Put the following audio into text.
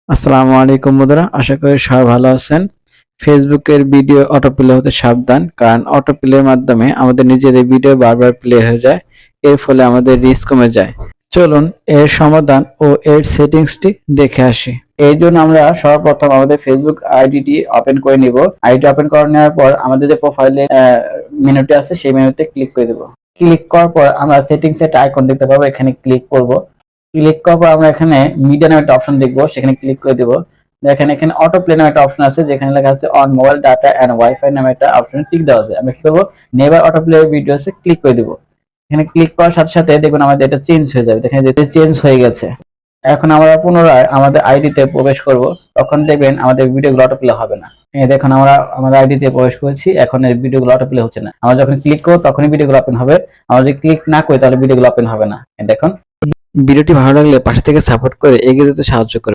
আসসালামু আলাইকুম বন্ধুরা, আশা করি সবাই ভালো আছেন। ফেসবুকের ভিডিও অটো প্লে হতে সাবধান, কারণ অটো প্লের মাধ্যমে আমাদের নিজেদের ভিডিও বারবার প্লে হয়ে যায়। এর ফলে আমাদের রিস্ক কমে যায়। চলুন এর সমাধান ও এর সেটিংসটি দেখে আসি। এই জন্য আমরা সর্বপ্রথম আমাদের ফেসবুক আইডিটি ওপেন করে নিব। আইডি ওপেন করে নেওয়ার পর আমাদের যে প্রোফাইলে মেনুটি আছে সেই মেনুতে ক্লিক করে দেব। ক্লিক করার পর আমরা সেটিংস একটা আইকন দেখতে পাবো, এখানে ক্লিক করব। ক্লিক করার পর আমরা এখানে মিডিয়া নামে একটা অপশন দেখবো, সেখানে ক্লিক করে দেবো। দেখেন এখানে অটো প্লে নামে একটা অপশন আছে, যেখানে লেখা আছে on mobile data and wifi নামে একটা অপশনে টিক দেওয়া আছে। আমরা কি করবো, নেভার অটো প্লে ভিডিওসে ক্লিক করে দেবো। এখানে ক্লিক করার সাথে সাথে দেখবেন আমাদের এটা চেঞ্জ হয়ে যাবে। দেখেন যে চেঞ্জ হয়ে গেছে। এখন আমরা পুনরায় আমাদের আইডিতে প্রবেশ করব, তখন দেখবেন আমাদের ভিডিওগুলো অটো প্লে হবে না। এই দেখুন আমরা আমাদের আইডিতে প্রবেশ করেছি, এখন এই ভিডিওগুলো অটো প্লে হচ্ছে না। আমরা যখন ক্লিক করব তখনই ভিডিওগুলো ওপেন হবে। আমরা যদি ক্লিক না করি তাহলে ভিডিওগুলো ওপেন হবে না। দেখুন, ভিডিওটি ভালো লাগলে পাশে থেকে সাপোর্ট করে এগিয়ে যেতে সাহায্য করুন।